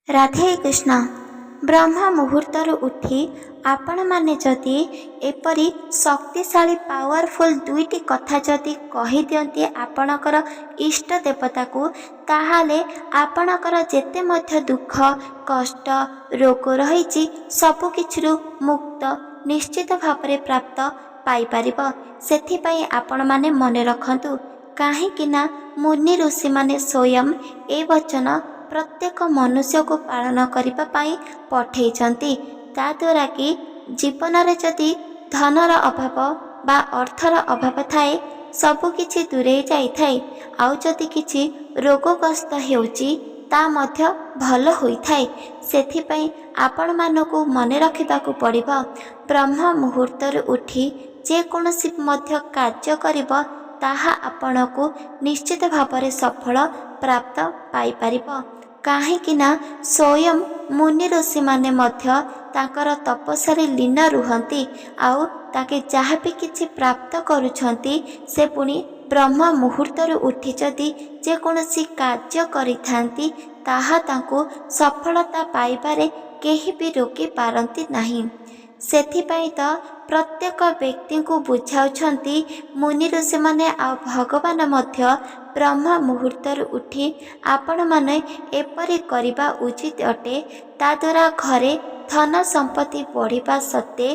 राधे कृष्ण। ब्रह्म मुहूर्तर उठी आपण माने जदि एपरी शक्तिशाली पावरफुल दुईटी कथा जदि कही दियंती आपणकर इष्ट देवता को, ताहाले आपणकर जेते मध्य दुख कष्ट रोग रही सबु किछिरु मुक्त निश्चित भावरे प्राप्त पाई परिबो। सेथिपई आपण माने मने रखंतु, काहेकिना मुनि ऋषि माने स्वयं ए वचन प्रत्येक मनुष्य को पालन करिबा पाई पठेइछंती। ता द्वारा कि जीवन रे जदि धनर अभाव बा अर्थर अभाव थाए सबु किछि दूरे जाई थाए, आउ जदि किछि रोगग्रस्त हेउची ता मध्य भल होई थाए। सेथिपई आपण मानकु मने रखिबाकु पड़िबो, ब्रह्म मुहूर्तर उठी जे कोनोसी मध्य कार्य करिबो ताहा आपणकु निश्चित भावरे सफल प्राप्त पाई परिबो। काहेकिना स्वयं मुनि ऋषि माने मध्य ताकर तपस्यारे लीन रुहंती, आउ ताके जहाँ भी किछि प्राप्त करुछंती से पुणी ब्रह्म मुहूर्तर उठी जदि जे कोनोसी कार्य करिथांती ताहा तांको सफलता पाइबारे केही भी रोकी पारंती नाही। सेथिपाई तो प्रत्येक व्यक्ति को बुझाउछंती मुनि ऋषि माने आ भगवान मध्य ब्रह्म मुहूर्तर उठी आपण माने एपरी करिबा उचित अटे। ता द्वारा घरे धन संपत्ति बढ़िबा सत्ते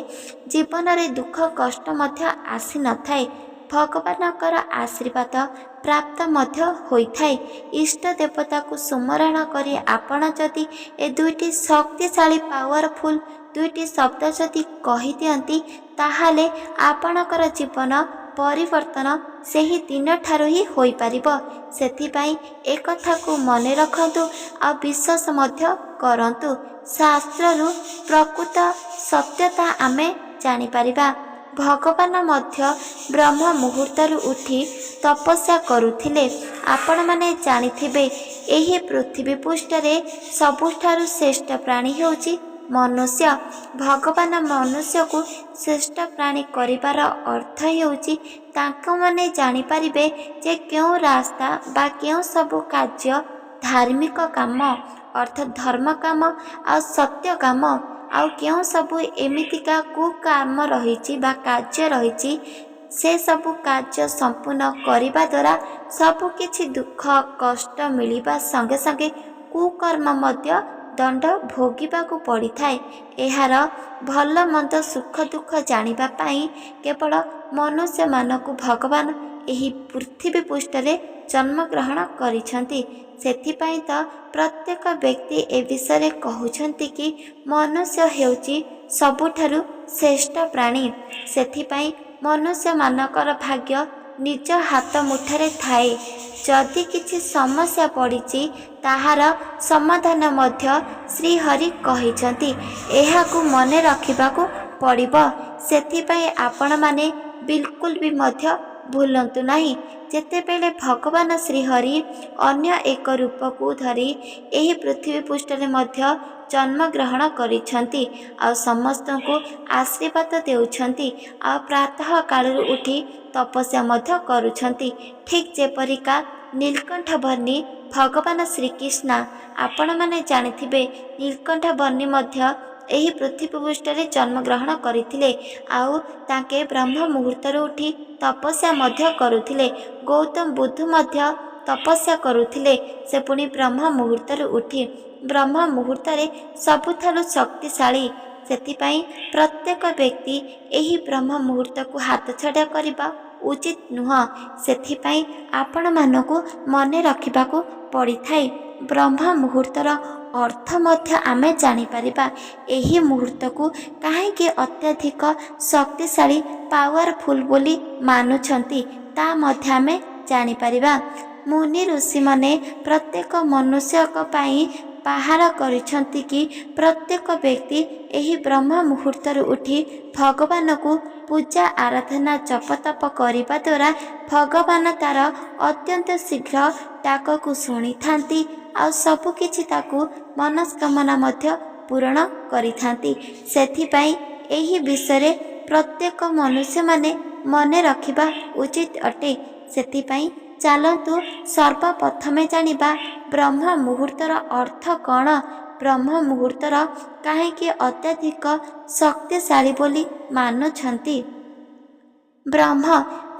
जीवन रे दुख कष्ट मध्य आसी न थाए, भगवानकर आशीर्वाद प्राप्त मध्य होइथाए। इष्ट देवता को सुमरण करी आपण जदि ए दुईटी शक्तिशाली पावरफुल दुईटी शब्द जदि कही दियंती ताहाले आपणकर जीवन परिवर्तन सेही दिन ठारू ही होई परिबो। सेथिपाई ए कथा को मने रखंतु आ विश्वास मध्य करंतु। शास्त्ररु प्रकृत सत्यता आमे जानि परिबा। भगवान मध्य ब्रह्म मुहूर्तर उठी तपस्या करुथिले। आपण माने जानिथिबे एही पृथ्वी पृष्ठरे सबुठारु श्रेष्ठ प्राणी हेउची मनुष्य। भगवान मनुष्य को श्रेष्ठ प्राणी करिबार अर्थ हेउची तांको माने जानि परिबे जे क्यों रास्ता बा क्यों सबु कार्य धार्मिक काम अर्थात धर्म काम आ सत्य काम आ क्यों सबु एमितिका कुकाम रहिछि बा कार्य रहिछि, से सबु कार्य संपूर्ण करिबा द्वारा सबु किछि दुख कष्ट मिलिबा संगे संगे कुकर्म मध्य दंड भोगिबाकु पड़ी थाए। एहार भल मंद सुख दुख जानिबा पाई केवल मनुष्य मानकु भगवान एही पृथ्वी पृष्ठरे जन्म ग्रहण करिछंती। सेथिपाई तो प्रत्येक व्यक्ति ए विषय कहउछंती कि मनुष्य हेउची सबुठारु श्रेष्ठ प्राणी। सेथिपाई मनुष्य मानकर भाग्य निज हाथ मुठारे थाए। जदि किछि समस्या पड़िछि ताहार समाधान मध्य श्री हरि कहिछंती, एहाकु मने रखिबाकु पड़िबो। सेथिपाई आपण माने बिल्कुल भी मध्य भूलंतु नाही। जेतेबेले भगवान श्री हरि अन्य एक रूप को धरी एही पृथ्वी पृष्ठरे मध्य जन्म ग्रहण करिछंती आ समस्त को आशीर्वाद देउछंती आ प्रातः काल उठी तपस्या मध्य करुछंती। ठीक जेपरिका नीलकंठ वर्णी भगवान श्रीकृष्ण आपण माने जानिथिबे नीलकंठ वर्णी मध्य एही पृथ्वी पृष्ठरे जन्म ग्रहण करिथिले, आउ ताके ब्रह्म मुहूर्तर उठी तपस्या मध्य करुथिले। गौतम बुद्ध मध्य तपस्या करुथिले, से पुणी ब्रह्म मुहूर्तर उठी। ब्रह्म मुहूर्तरे सबुठारु शक्तिशाली। सेथिपाई प्रत्येक व्यक्ति एही ब्रह्म मुहूर्त को हाथ छड़ा करिबा उचित नुह। सेथिपाई आपण मानकु मने रखिबाकु पड़ी थाए। ब्रह्म मुहूर्तर अर्थ मध्य आमे जानि परिबा। एही मुहूर्त को काहेकि अत्यधिक शक्तिशाली पावरफुल बोली मानुछंती ता मध्य आमे जानि परिबा। मुनि ऋषि माने प्रत्येक मनुष्य को पाई बाହାର करिछंती कि प्रत्येक व्यक्ति एही ब्रह्म मुहूर्तर उठी भगवान को पूजा आराधना जप तप करिबा द्वारा भगवान तार अत्यंत शीघ्र डाक को शुणी थांती आ सबु किछि ताकू मनस्कामना मध्य पूर्ण करिथांती। सेथिपाई एही विषय प्रत्येक मनुष्य माने मने रखिबा उचित अटे। सेथिपाई ଚାଲନ୍ତୁ ସର୍ବପ୍ରଥମେ ଜାଣିବା ବ୍ରହ୍ମ ମୁହୂର୍ତ୍ତର ଅର୍ଥ କ'ଣ। ବ୍ରହ୍ମ ମୁହୂର୍ତ୍ତର କାହିଁକି ଅତ୍ୟଧିକ ଶକ୍ତିଶାଳୀ ବୋଲି ମାନୁଛନ୍ତି।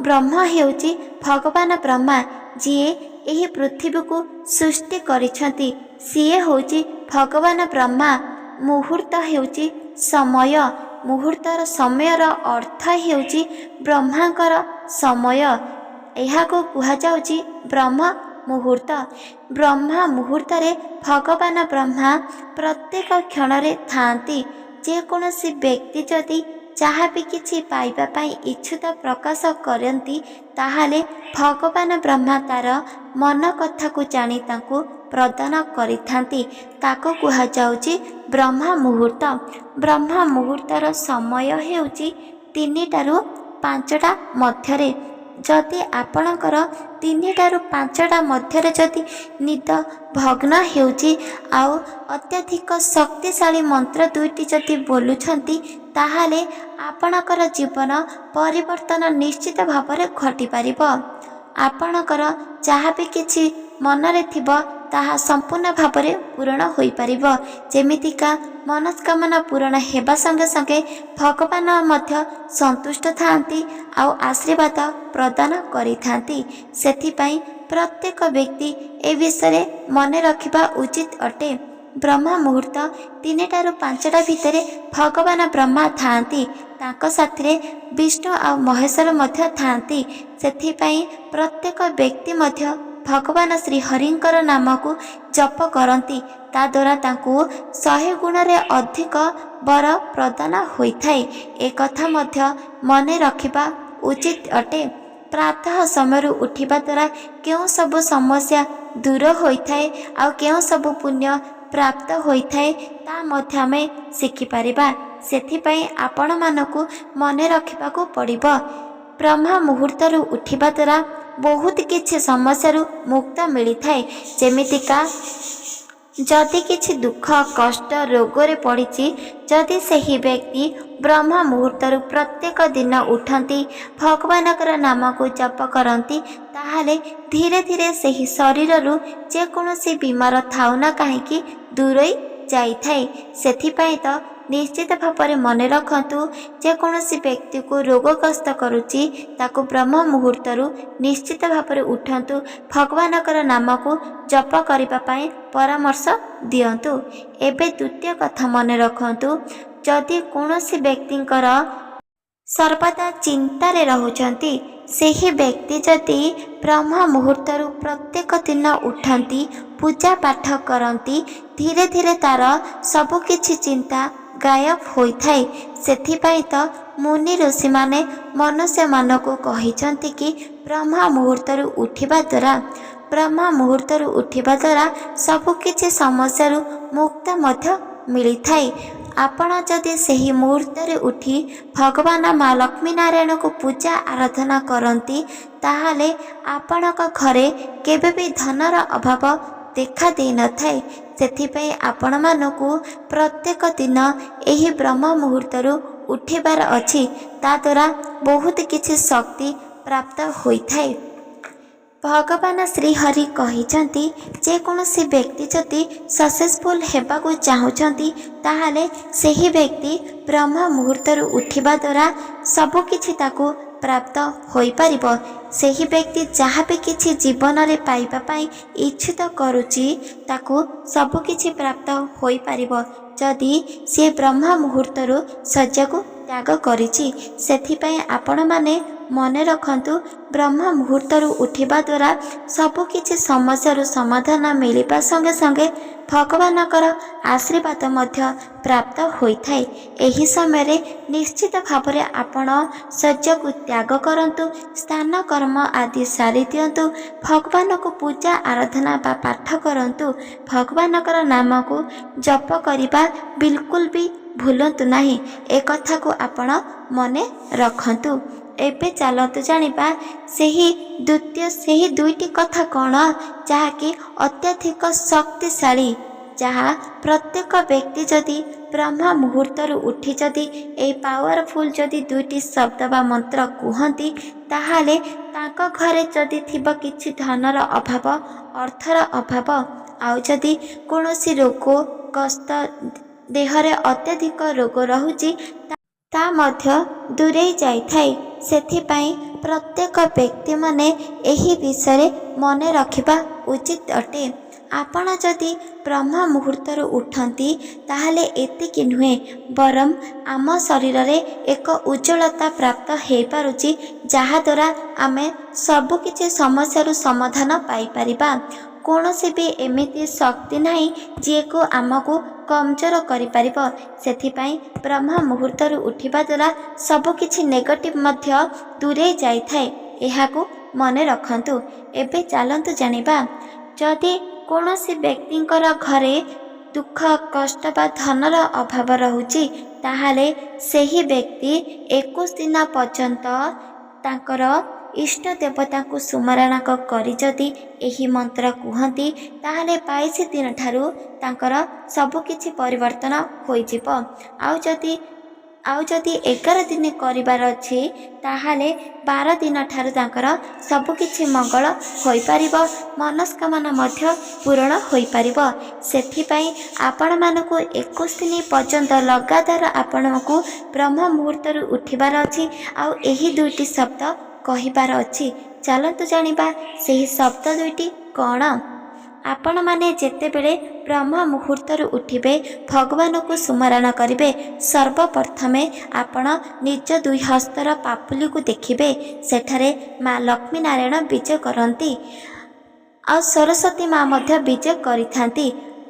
ବ୍ରହ୍ମ ହେଉଛି ଭଗବାନ ବ୍ରହ୍ମା, ଯିଏ ଏହି ପୃଥିବୀକୁ ସୃଷ୍ଟି କରିଛନ୍ତି। ସିଏ ହେଉଛି ଭଗବାନ ବ୍ରହ୍ମା। ମୁହୂର୍ତ୍ତ ହେଉଛି ସମୟ। ମୁହୂର୍ତ୍ତର ସମୟର ଅର୍ଥ ହେଉଛି ବ୍ରହ୍ମାଙ୍କର ସମୟ। ଏହାକୁ କୁହାଯାଉଛି ବ୍ରହ୍ମ ମୁହୂର୍ତ୍ତ। ବ୍ରହ୍ମ ମୁହୂର୍ତ୍ତରେ ଭଗବାନ ବ୍ରହ୍ମା ପ୍ରତ୍ୟେକ କ୍ଷଣରେ ଥାଆନ୍ତି। ଯେକୌଣସି ବ୍ୟକ୍ତି ଯଦି ଯାହା ବି କିଛି ପାଇବା ପାଇଁ ଇଚ୍ଛୁତା ପ୍ରକାଶ କରନ୍ତି, ତାହେଲେ ଭଗବାନ ବ୍ରହ୍ମା ତାର ମନ କଥାକୁ ଜାଣି ତାଙ୍କୁ ପ୍ରଦାନ କରିଥାନ୍ତି। ତାକୁ କୁହାଯାଉଛି ବ୍ରହ୍ମ ମୁହୂର୍ତ୍ତ। ବ୍ରହ୍ମ ମୁହୂର୍ତ୍ତର ସମୟ ହେଉଛି 3ଟାରୁ 5ଟା ମଧ୍ୟରେ। ଯଦି ଆପଣଙ୍କର 3ଟାରୁ 5ଟା ମଧ୍ୟରେ ଯଦି ନିଦ ଭଗ୍ନ ହେଉଛି ଆଉ ଅତ୍ୟଧିକ ଶକ୍ତିଶାଳୀ ମନ୍ତ୍ର 2ଟି ଯଦି ବୋଲୁଛନ୍ତି, ତାହେଲେ ଆପଣଙ୍କର ଜୀବନ ପରିବର୍ତ୍ତନ ନିଶ୍ଚିତ ଭାବରେ ଘଟିପାରିବ। ଆପଣଙ୍କର ଯାହା ବି କିଛି ମନରେ ଥିବ ତାହା ସମ୍ପୂର୍ଣ୍ଣ ଭାବରେ ପୂରଣ ହୋଇପାରିବ। ଯେମିତିକା ମନସ୍କାମନା ପୂରଣ ହେବା ସଙ୍ଗେ ସଙ୍ଗେ ଭଗବାନ ମଧ୍ୟ ସନ୍ତୁଷ୍ଟ ଥାଆନ୍ତି ଆଉ ଆଶୀର୍ବାଦ ପ୍ରଦାନ କରିଥାନ୍ତି। ସେଥିପାଇଁ ପ୍ରତ୍ୟେକ ବ୍ୟକ୍ତି ଏ ବିଷୟରେ ମନେ ରଖିବା ଉଚିତ ଅଟେ। ବ୍ରହ୍ମ ମୁହୂର୍ତ୍ତ 3ଟାରୁ 5ଟା ଭିତରେ ଭଗବାନ ବ୍ରହ୍ମା ଥାଆନ୍ତି। ତାଙ୍କ ସାଥିରେ ବିଷ୍ଣୁ ଆଉ ମହେଶ୍ୱର ମଧ୍ୟ ଥାଆନ୍ତି। ସେଥିପାଇଁ ପ୍ରତ୍ୟେକ ବ୍ୟକ୍ତି ମଧ୍ୟ ଭଗବାନ ଶ୍ରୀହରିଙ୍କର ନାମକୁ ଜପ କରନ୍ତି। ତାଦ୍ୱାରା ତାଙ୍କୁ 100 ଗୁଣରେ ଅଧିକ ବର ପ୍ରଦାନ ହୋଇଥାଏ। ଏକଥା ମଧ୍ୟ ମନେ ରଖିବା ଉଚିତ ଅଟେ। ପ୍ରାତଃ ସମୟରୁ ଉଠିବା ଦ୍ୱାରା କେଉଁ ସବୁ ସମସ୍ୟା ଦୂର ହୋଇଥାଏ ଆଉ କେଉଁ ସବୁ ପୁଣ୍ୟ ପ୍ରାପ୍ତ ହୋଇଥାଏ, ତା ମଧ୍ୟ ଆମେ ଶିଖିପାରିବା। ସେଥିପାଇଁ ଆପଣମାନଙ୍କୁ ମନେ ରଖିବାକୁ ପଡ଼ିବ। ବ୍ରହ୍ମ ମୁହୂର୍ତ୍ତରୁ ଉଠିବା ଦ୍ୱାରା ବହୁତ କିଛି ସମସ୍ୟାରୁ ମୁକ୍ତ ମିଳିଥାଏ। ଯେମିତିକା ଯଦି କିଛି ଦୁଃଖ କଷ୍ଟ ରୋଗରେ ପଡ଼ିଛି, ଯଦି ସେହି ବ୍ୟକ୍ତି ବ୍ରହ୍ମ ମୁହୂର୍ତ୍ତରୁ ପ୍ରତ୍ୟେକ ଦିନ ଉଠନ୍ତି, ଭଗବାନଙ୍କର ନାମକୁ ଜପ କରନ୍ତି, ତାହେଲେ ଧୀରେ ଧୀରେ ସେହି ଶରୀରରୁ ଯେକୌଣସି ବିମାର ଥାଉ ନା କାହିଁକି ଦୂରେଇ ଯାଇଥାଏ। ସେଥିପାଇଁ ତ ନିଶ୍ଚିତ ଭାବରେ ମନେ ରଖନ୍ତୁ, ଯେକୌଣସି ବ୍ୟକ୍ତିକୁ ରୋଗଗ୍ରସ୍ତ କରୁଛି ତାକୁ ବ୍ରହ୍ମ ମୁହୂର୍ତ୍ତରୁ ନିଶ୍ଚିତ ଭାବରେ ଉଠନ୍ତୁ, ଭଗବାନଙ୍କର ନାମକୁ ଜପ କରିବା ପାଇଁ ପରାମର୍ଶ ଦିଅନ୍ତୁ। ଏବେ ଦ୍ୱିତୀୟ କଥା ମନେ ରଖନ୍ତୁ, ଯଦି କୌଣସି ବ୍ୟକ୍ତିଙ୍କର ସର୍ବଦା ଚିନ୍ତାରେ ରହୁଛନ୍ତି, ସେହି ବ୍ୟକ୍ତି ଯଦି ବ୍ରହ୍ମ ମୁହୂର୍ତ୍ତରୁ ପ୍ରତ୍ୟେକ ଦିନ ଉଠନ୍ତି, ପୂଜା ପାଠ କରନ୍ତି, ଧୀରେ ଧୀରେ ତାର ସବୁକିଛି ଚିନ୍ତା ଗାୟବ ହୋଇଥାଏ। ସେଥିପାଇଁ ତ ମୁନି ଋଷିମାନେ ମନୁଷ୍ୟମାନଙ୍କୁ କହିଛନ୍ତି କି ବ୍ରହ୍ମ ମୁହୂର୍ତ୍ତରୁ ଉଠିବା ଦ୍ୱାରା ସବୁକିଛି ସମସ୍ୟାରୁ ମୁକ୍ତ ମଧ୍ୟ ମିଳିଥାଏ। ଆପଣ ଯଦି ସେହି ମୁହୂର୍ତ୍ତରେ ଉଠି ଭଗବାନ ମା ଲକ୍ଷ୍ମୀ ନାରାୟଣଙ୍କୁ ପୂଜା ଆରାଧନା କରନ୍ତି, ତାହେଲେ ଆପଣଙ୍କ ଘରେ କେବେ ବି ଧନର ଅଭାବ ଦେଖା ଦେଇନଥାଏ। ସେଥିପାଇଁ ଆପଣମାନଙ୍କୁ ପ୍ରତ୍ୟେକ ଦିନ ଏହି ବ୍ରହ୍ମ ମୁହୂର୍ତ୍ତରୁ ଉଠିବାର ଅଛି। ତାଦ୍ୱାରା ବହୁତ କିଛି ଶକ୍ତି ପ୍ରାପ୍ତ ହୋଇଥାଏ। ଭଗବାନ ଶ୍ରୀହରି କହିଛନ୍ତି, ଯେକୌଣସି ବ୍ୟକ୍ତି ଯଦି ସକ୍ସେସଫୁଲ୍ ହେବାକୁ ଚାହୁଁଛନ୍ତି, ତାହେଲେ ସେହି ବ୍ୟକ୍ତି ବ୍ରହ୍ମ ମୁହୂର୍ତ୍ତରୁ ଉଠିବା ଦ୍ୱାରା ସବୁକିଛି ତାକୁ ପ୍ରାପ୍ତ ହୋଇପାରିବ। ସେହି ବ୍ୟକ୍ତି ଯାହା ବି କିଛି ଜୀବନରେ ପାଇବା ପାଇଁ ଇଚ୍ଛୁତ କରୁଛି, ତାକୁ ସବୁକିଛି ପ୍ରାପ୍ତ ହୋଇପାରିବ ଯଦି ସିଏ ବ୍ରହ୍ମ ମୁହୂର୍ତ୍ତରୁ ଶଯ୍ୟାକୁ ତ୍ୟାଗ କରିଛି। ସେଥିପାଇଁ ଆପଣମାନେ ମନେ ରଖନ୍ତୁ, ବ୍ରହ୍ମ ମୁହୂର୍ତ୍ତରୁ ଉଠିବା ଦ୍ୱାରା ସବୁକିଛି ସମସ୍ୟାରୁ ସମାଧାନ ମିଳିବା ସଙ୍ଗେ ସଙ୍ଗେ ଭଗବାନଙ୍କର ଆଶୀର୍ବାଦ ମଧ୍ୟ ପ୍ରାପ୍ତ ହୋଇଥାଏ। ଏହି ସମୟରେ ନିଶ୍ଚିତ ଭାବରେ ଆପଣ ଶଯ୍ୟାକୁ ତ୍ୟାଗ କରନ୍ତୁ, ସ୍ନାନ କର୍ମ ଆଦି ସାରି ଦିଅନ୍ତୁ, ଭଗବାନଙ୍କୁ ପୂଜା ଆରାଧନା ବା ପାଠ କରନ୍ତୁ। ଭଗବାନଙ୍କର ନାମକୁ ଜପ କରିବା ବିଲକୁଲ ବି ଭୁଲନ୍ତୁ ନାହିଁ। ଏକଥାକୁ ଆପଣ ମନେ ରଖନ୍ତୁ। ଏବେ ଚାଲନ୍ତୁ ଜାଣିବା ସେହି 2ଟି କଥା କ'ଣ, ଯାହାକି ଅତ୍ୟଧିକ ଶକ୍ତିଶାଳୀ, ଯାହା ପ୍ରତ୍ୟେକ ବ୍ୟକ୍ତି ଯଦି ବ୍ରହ୍ମ ମୁହୂର୍ତ୍ତରୁ ଉଠି ଯଦି ଏହି ପାୱାରଫୁଲ୍ ଯଦି ଦୁଇଟି ଶବ୍ଦ ବା ମନ୍ତ୍ର କୁହନ୍ତି, ତାହେଲେ ତାଙ୍କ ଘରେ ଯଦି ଥିବ କିଛି ଧନର ଅଭାବ, ଅର୍ଥର ଅଭାବ, ଆଉ ଯଦି କୌଣସି ରୋଗ କଷ୍ଟ ଦେହରେ ଅତ୍ୟଧିକ ରୋଗ ରହୁଛି ତା ମଧ୍ୟ ଦୂରେଇ ଯାଇଥାଏ। ସେଥିପାଇଁ ପ୍ରତ୍ୟେକ ବ୍ୟକ୍ତିମାନେ ଏହି ବିଷୟରେ ମନେ ରଖିବା ଉଚିତ ଅଟେ। ଆପଣ ଯଦି ବ୍ରହ୍ମ ମୁହୂର୍ତ୍ତରୁ ଉଠନ୍ତି ତାହେଲେ ଏତିକି ନୁହେଁ, ବରଂ ଆମ ଶରୀରରେ ଏକ ଉଜ୍ଜ୍ୱଳତା ପ୍ରାପ୍ତ ହୋଇପାରୁଛି, ଯାହାଦ୍ୱାରା ଆମେ ସବୁକିଛି ସମସ୍ୟାରୁ ସମାଧାନ ପାଇପାରିବା। କୌଣସି ବି ଏମିତି ଶକ୍ତି ନାହିଁ ଯିଏକୁ ଆମକୁ କମଜୋର କରିପାରିବ। ସେଥିପାଇଁ ବ୍ରହ୍ମ ମୁହୂର୍ତ୍ତରୁ ଉଠିବା ଦ୍ୱାରା ସବୁକିଛି ନେଗେଟିଭ୍ ମଧ୍ୟ ଦୂରେଇ ଯାଇଥାଏ। ଏହାକୁ ମନେ ରଖନ୍ତୁ। ଏବେ ଚାଲନ୍ତୁ ଜାଣିବା, ଯଦି କୌଣସି ବ୍ୟକ୍ତିଙ୍କର ଘରେ ଦୁଃଖ କଷ୍ଟ ବା ଧନର ଅଭାବ ରହୁଛି, ତାହେଲେ ସେହି ବ୍ୟକ୍ତି 21 ଦିନ ପର୍ଯ୍ୟନ୍ତ ତାଙ୍କର ଇଷ୍ଟ ଦେବତାଙ୍କୁ ସ୍ମରଣ କରି ଯଦି ଏହି ମନ୍ତ୍ର କୁହନ୍ତି, ତାହେଲେ 22 ଦିନ ଠାରୁ ତାଙ୍କର ସବୁକିଛି ପରିବର୍ତ୍ତନ ହୋଇଯିବ। ଆଉ ଯଦି 11 ଦିନ କରିବାର ଅଛି, ତାହେଲେ 12 ଦିନ ଠାରୁ ତାଙ୍କର ସବୁକିଛି ମଙ୍ଗଳ ହୋଇପାରିବ, ମନସ୍କାମନା ମଧ୍ୟ ପୂରଣ ହୋଇପାରିବ। ସେଥିପାଇଁ ଆପଣମାନଙ୍କୁ 21 ଦିନ ପର୍ଯ୍ୟନ୍ତ ଲଗାତାର ଆପଣଙ୍କୁ ବ୍ରହ୍ମ ମୁହୂର୍ତ୍ତରୁ ଉଠିବାର ଅଛି, ଆଉ ଏହି ଦୁଇଟି ଶବ୍ଦ କହିବାର ଅଛି। ଚାଲନ୍ତୁ ଜାଣିବା ସେହି ଶବ୍ଦ ଦୁଇଟି କ'ଣ। ଆପଣମାନେ ଯେତେବେଳେ ବ୍ରହ୍ମ ମୁହୂର୍ତ୍ତରୁ ଉଠିବେ, ଭଗବାନଙ୍କୁ ସ୍ମରଣ କରିବେ। ସର୍ବପ୍ରଥମେ ଆପଣ ନିଜ ଦୁଇ ହସ୍ତର ପାପୁଲିକୁ ଦେଖିବେ। ସେଠାରେ ମା ଲକ୍ଷ୍ମୀ ନାରାୟଣ ବିଜେ କରନ୍ତି, ଆଉ ସରସ୍ୱତୀ ମା ମଧ୍ୟ ବିଜେ କରିଥାନ୍ତି।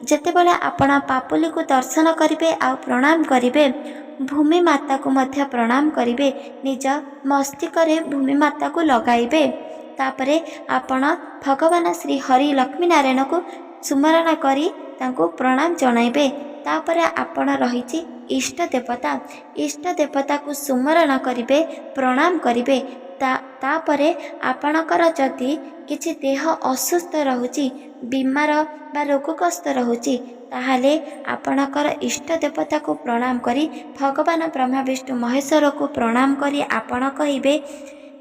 ଯେତେବେଳେ ଆପଣ ପାପୁଲିକୁ ଦର୍ଶନ କରିବେ ଆଉ ପ୍ରଣାମ କରିବେ, ଭୂମି ମାତାକୁ ମଧ୍ୟ ପ୍ରଣାମ କରିବେ। ନିଜ ମସ୍ତିଷ୍କରେ ଭୂମି ମାତାକୁ ଲଗାଇବେ। ତାପରେ ଆପଣ ଭଗବାନ ଶ୍ରୀ ହରି ଲକ୍ଷ୍ମୀ ନାରାୟଣକୁ ସ୍ମରଣ କରି ତାଙ୍କୁ ପ୍ରଣାମ ଜଣାଇବେ। ତାପରେ ଆପଣ ରହିଛି ଇଷ୍ଟ ଦେବତାକୁ ସ୍ମରଣ କରିବେ, ପ୍ରଣାମ କରିବେ। ତାପରେ ଆପଣଙ୍କର ଯଦି କିଛି ଦେହ ଅସୁସ୍ଥ ରହୁଛି, ବିମାର ବା ରୋଗଗ୍ରସ୍ତ ରହୁଛି, ତାହେଲେ ଆପଣଙ୍କର ଇଷ୍ଟ ଦେବତାକୁ ପ୍ରଣାମ କରି ଭଗବାନ ବ୍ରହ୍ମା ବିଷ୍ଣୁ ମହେଶ୍ୱରକୁ ପ୍ରଣାମ କରି ଆପଣ କହିବେ,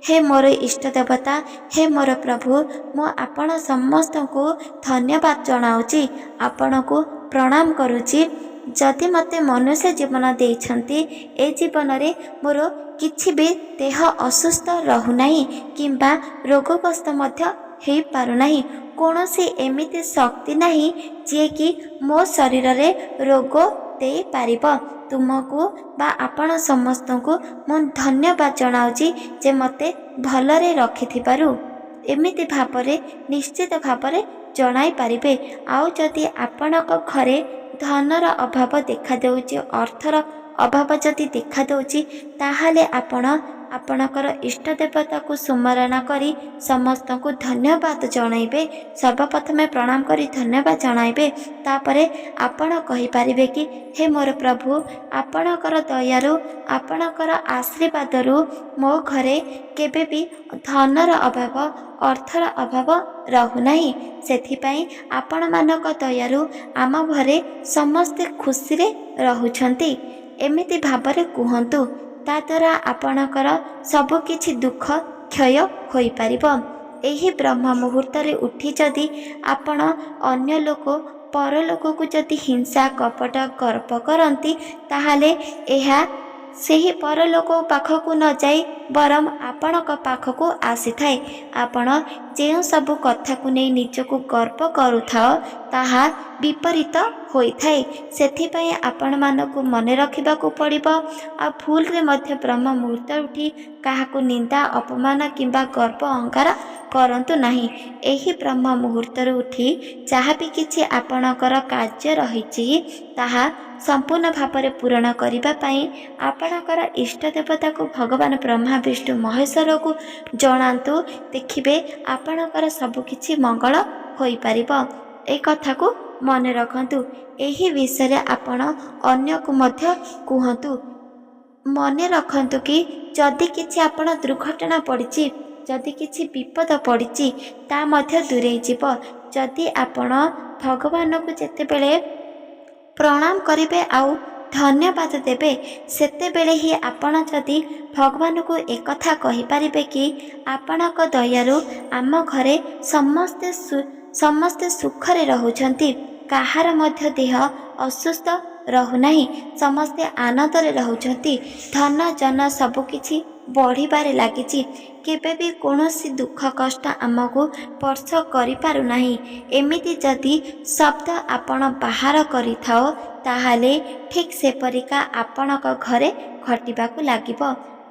ହେ ମୋର ଇଷ୍ଟ ଦେବତା, ହେ ମୋର ପ୍ରଭୁ, ମୁଁ ଆପଣ ସମସ୍ତଙ୍କୁ ଧନ୍ୟବାଦ ଜଣାଉଛି, ଆପଣଙ୍କୁ ପ୍ରଣାମ କରୁଛି। ଯଦି ମୋତେ ମନୁଷ୍ୟ ଜୀବନ ଦେଇଛନ୍ତି, ଏ ଜୀବନରେ ମୋର କିଛି ବି ଦେହ ଅସୁସ୍ଥ ରହୁନାହିଁ କିମ୍ବା ରୋଗଗ୍ରସ୍ତ ମଧ୍ୟ ହୋଇପାରୁନାହିଁ। କୌଣସି ଏମିତି ଶକ୍ତି ନାହିଁ ଯିଏକି ମୋ ଶରୀରରେ ରୋଗ ଦେଇପାରିବ। ତୁମକୁ ବା ଆପଣ ସମସ୍ତଙ୍କୁ ମୁଁ ଧନ୍ୟବାଦ ଜଣାଉଛି ଯେ ମୋତେ ଭଲରେ ରଖିଥିବାରୁ। ଏମିତି ଭାବରେ ନିଶ୍ଚିତ ଭାବରେ ଜଣାଇ ପାରିବେ। ଆଉ ଯଦି ଆପଣଙ୍କ ଘରେ ଧନର ଅଭାବ ଦେଖାଦେଉଛି, ଅର୍ଥର ଅଭାବ ଯଦି ଦେଖାଦେଉଛି, ତାହେଲେ ଆପଣ ଆପଣଙ୍କର ଇଷ୍ଟ ଦେବତାକୁ ସ୍ମରଣ କରି ସମସ୍ତଙ୍କୁ ଧନ୍ୟବାଦ ଜଣାଇବେ। ସର୍ବପ୍ରଥମେ ପ୍ରଣାମ କରି ଧନ୍ୟବାଦ ଜଣାଇବେ। ତାପରେ ଆପଣ କହିପାରିବେ କି, ହେ ମୋର ପ୍ରଭୁ, ଆପଣଙ୍କର ଦୟାରୁ, ଆପଣଙ୍କର ଆଶୀର୍ବାଦରୁ ମୋ ଘରେ କେବେ ବି ଧନର ଅଭାବ, ଅର୍ଥର ଅଭାବ ରହୁନାହିଁ। ସେଥିପାଇଁ ଆପଣମାନଙ୍କ ଦୟାରୁ ଆମ ଘରେ ସମସ୍ତେ ଖୁସିରେ ରହୁଛନ୍ତି। ଏମିତି ଭାବରେ କୁହନ୍ତୁ। ତାଦ୍ୱାରା ଆପଣଙ୍କର ସବୁକିଛି ଦୁଃଖ କ୍ଷୟ ହୋଇପାରିବ। ଏହି ବ୍ରହ୍ମ ମୁହୂର୍ତ୍ତରେ ଉଠି ଯଦି ଆପଣ ଅନ୍ୟ ଲୋକ ପରଲୋକକୁ ଯଦି ହିଂସା କପଟ ଗର୍ବ କରନ୍ତି, ତାହେଲେ ଏହା ସେହି ପରଲୋକ ପାଖକୁ ନ ଯାଇ ବରଂ ଆପଣଙ୍କ ପାଖକୁ ଆସିଥାଏ। ଆପଣ ଯେଉଁ ସବୁ କଥାକୁ ନେଇ ନିଜକୁ ଗର୍ବ କରୁଥାଅ, ତାହା ବିପରୀତ ହୋଇଥାଏ। ସେଥିପାଇଁ ଆପଣମାନଙ୍କୁ ମନେ ରଖିବାକୁ ପଡ଼ିବ। ଆଉ ଭୁଲରେ ମଧ୍ୟ ବ୍ରହ୍ମ ମୁହୂର୍ତ୍ତ ଉଠି କାହାକୁ ନିନ୍ଦା ଅପମାନ କିମ୍ବା ଗର୍ବ ଅହଙ୍କାର କରନ୍ତୁ ନାହିଁ। ଏହି ବ୍ରହ୍ମ ମୁହୂର୍ତ୍ତରୁ ଉଠି ଯାହା ବି କିଛି ଆପଣଙ୍କର କାର୍ଯ୍ୟ ରହିଛି, ତାହା ସମ୍ପୂର୍ଣ୍ଣ ଭାବରେ ପୂରଣ କରିବା ପାଇଁ ଆପଣଙ୍କର ଇଷ୍ଟ ଦେବତାକୁ ଭଗବାନ ବ୍ରହ୍ମା ବିଷ୍ଣୁ ମହେଶ୍ୱରକୁ ଜଣାନ୍ତୁ। ଦେଖିବେ ଆପଣଙ୍କର ସବୁକିଛି ମଙ୍ଗଳ ହୋଇପାରିବ। এই କଥାକୁ ମନେ ରଖନ୍ତୁ। ଏହି ବିଷୟରେ ଆପଣ ଅନ୍ୟକୁ ମଧ୍ୟ କୁହନ୍ତୁ। ମନେ ରଖନ୍ତୁ କି ଯଦି କିଛି ଆପଣ ଦୁର୍ଘଟଣା ପଡ଼ିଛି, ଯଦି କିଛି ବିପଦ ପଡ଼ିଛି, ତା ମଧ୍ୟ ଦୂରେଇ ଯିବ। ଯଦି ଆପଣ ଭଗବାନଙ୍କୁ ଯେତେବେଳେ प्रणाम करेंगे आउ धन्यवाद देवे सेतेबेले ही आपण जदि भगवान को एक कथा कहि परिबे कि आपणक दयारु आम घरे समस्ते सुखरे रहुछंती काहार मध्य देह असुस्थ रहुनाही समस्ते आनंदरे रहुछंती धन जन सबकिछि बढ़िबारे लागिछि केबे भी कौनसी दुख कष्ट आमको स्पर्श करि पारु नाही। एमिति जदि शब्द आपण बाहर करिथाओ ताहाले ठीक सेपरिका आपणक घरे घटिबाकु लागिबो।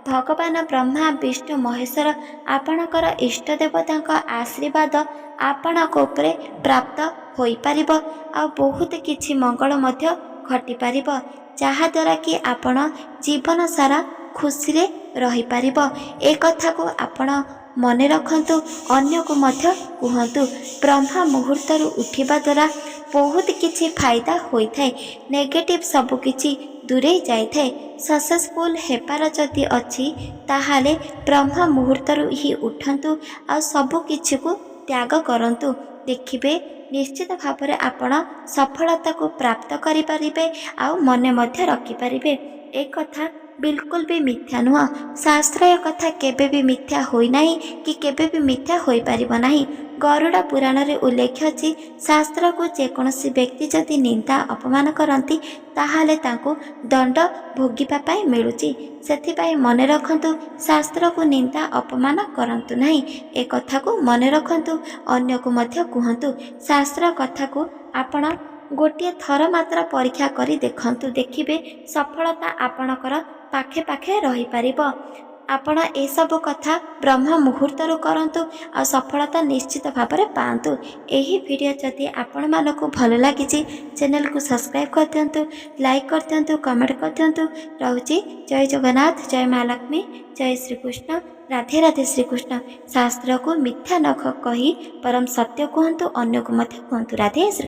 भगवान ब्रह्मा विष्णु महेश्वर आपणकर इष्ट देवतांक आशीर्वाद आपणक उपरे प्राप्त होई पारिबो आ बहुत किछि मंगल मध्य घटी पारिबो जहाद्वारा कि आपण जीवन सारा खुशी रे रही पारिबो। ए कथा को आपण मने रखंतु अन्य को मध्य कुहंतु। ब्रह्मा मुहूर्त उठिबा द्वारा बहुत किछि फायदा होई थाए नेगेटिव सब किछि दूरे जाई थाए। सक्सेसफुल हेपार जदि अछि ताहाले ब्रह्मा मुहूर्त ही उठंतु आ सब किछि को त्याग करंतु देखिबे निश्चित भाव में आपण सफलता को प्राप्त करि परिबे आ मने मध्य रखि परिबे। एक कथा बिल्कुल भी मिथ्या नुह शास्त्र कथा केबे भी मिथ्या होई नाही कि केबे भी मिथ्या होई परिबो नाही। गरुड़ पुराण रे उल्लेख अछि शास्त्र को जेकोसी व्यक्ति जदि निंदा अपमान करती ताहाले तांको दंड भोगिबा पाई मिलुची। सेथिपाई मने रखंतु शास्त्र को निंदा अपमान करंतु नाही। ए कथा को मने रखंतु अन्य को मध्य कुहंतु। शास्त्र कथा को आपण गोटे थर मात्र परीक्षा करी देखंतु देखिबे सफलता आपणकर पाखे पाखे रही पारिबो। आपण ए सब कथा ब्रह्म मुहूर्त करंतु आ सफलता निश्चित भाव में पांतु। एही वीडियो जदि आपण मानको भल लागिछि चैनल को सब्सक्राइब कर दियंतु लाइक कर दियंतु कमेंट कर दियंतु। रहूची जय जगन्नाथ जय मां लक्ष्मी जय श्री कृष्ण राधे राधे श्री कृष्ण। शास्त्र को मिथ्या न कही परम सत्य कहंतु अन्य को मध्य कहंतु। राधे श्री